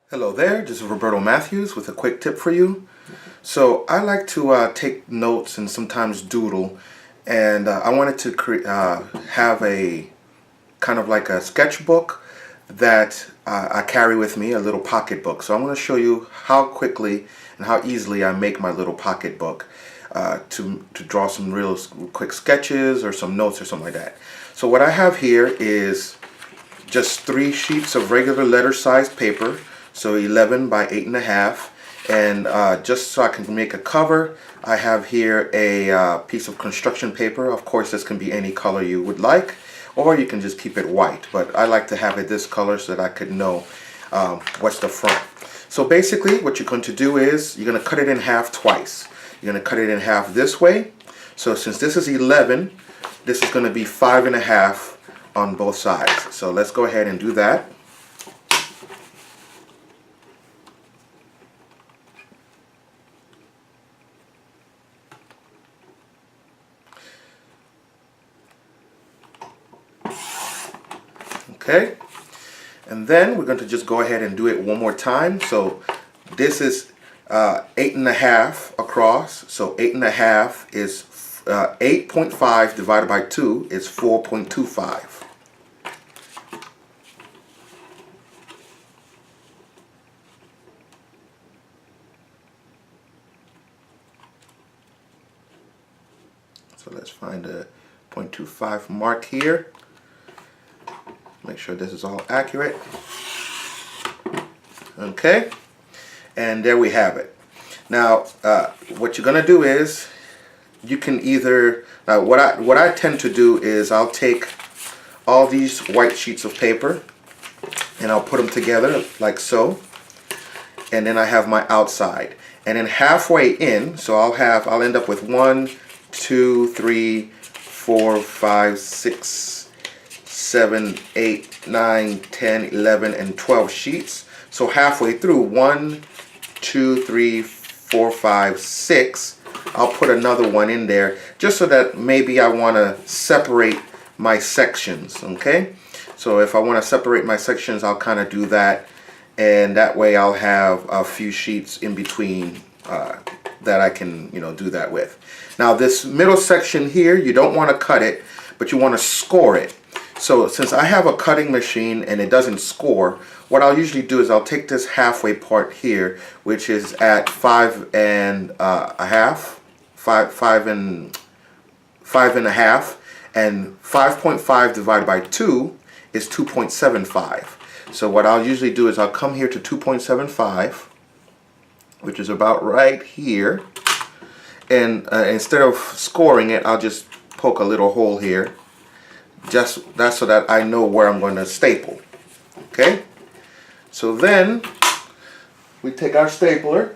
Hello there, this is Roberto Matthews with a quick tip for you. So I like to take notes and sometimes doodle, and I wanted to have a kind of like a sketchbook that I carry with me, a little pocketbook. So I'm going to show you how quickly and how easily I make my little pocketbook to draw some real quick sketches or some notes or something like that. So what I have here is just 3 sheets of regular letter sized paper, so 11 by 8.5, and just so I can make a cover, I have here a piece of construction paper. Of course, this can be any color you would like, or you can just keep it white, but I like to have it this color so that I could know what's the front. So basically what you're going to do is you're going to cut it in half twice. You're going to cut it in half this way. So since this is 11, this is going to be 5.5 on both sides. So let's go ahead and do that. Okay, and then we're going to just go ahead and do it one more time. So this is 8.5 across. So 8.5 is 8.5 divided by 2 is 4.25. So let's find a 0.25 mark here. Make sure this is all accurate. Okay, and there we have it. Now what you're gonna do is you can either what I tend to do is I'll take all these white sheets of paper and I'll put them together like so, and then I have my outside, and then halfway in, so I'll end up with 1, 2, 3, 4, 5, 6, 7, 8, 9, 10, 11, and 12 sheets. So halfway through, 1, 2, 3, 4, 5, 6, I'll put another one in there just so that maybe I want to separate my sections. Okay, so if I want to separate my sections, I'll kind of do that, and that way I'll have a few sheets in between that I can do that with. Now this middle section here, you don't want to cut it, but you want to score it. So since I have a cutting machine and it doesn't score, what I'll usually do is I'll take this halfway part here, which is at 5 and a half, 5.5, and 5.5 divided by 2 is 2.75. So what I'll usually do is I'll come here to 2.75, which is about right here, and instead of scoring it, I'll just poke a little hole here. That's so that I know where I'm going to staple. Okay, so then we take our stapler.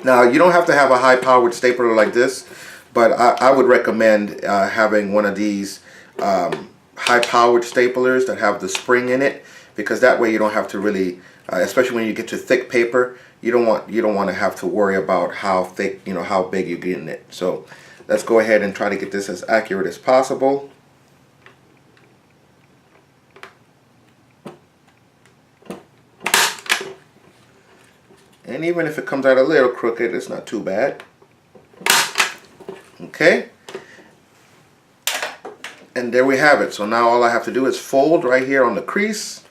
Now you don't have to have a high-powered stapler like this, but I would recommend having one of these high-powered staplers that have the spring in it, because that way you don't have to really, especially when you get to thick paper, you don't want to have to worry about how thick, how big you're getting it. So let's go ahead and try to get this as accurate as possible. And even if it comes out a little crooked, it's not too bad. Okay. And there we have it. So now all I have to do is fold right here on the crease.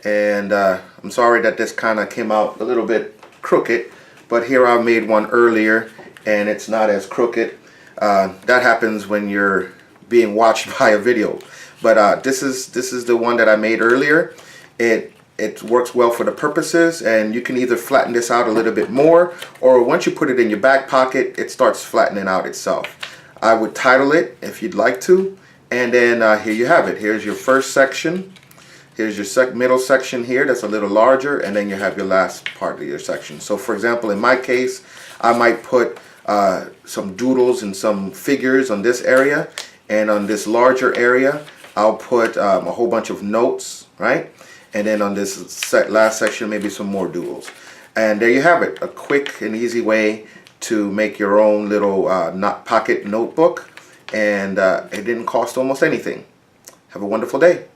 And I'm sorry that this kind of came out a little bit crooked, but here I made one earlier and it's not as crooked. That happens when you're being watched by a video, but this is the one that I made earlier. It works well for the purposes, and you can either flatten this out a little bit more, or once you put it in your back pocket, it starts flattening out itself. I would title it if you'd like to, and then here you have it. Here's your first section. Here's your middle section here that's a little larger, and then you have your last part of your section. So for example, in my case, I might put some doodles and some figures on this area, and on this larger area, I'll put a whole bunch of notes, right? And then on this last section, maybe some more doodles. And there you have it, a quick and easy way to make your own little pocket notebook. and it didn't cost almost anything. Have a wonderful day.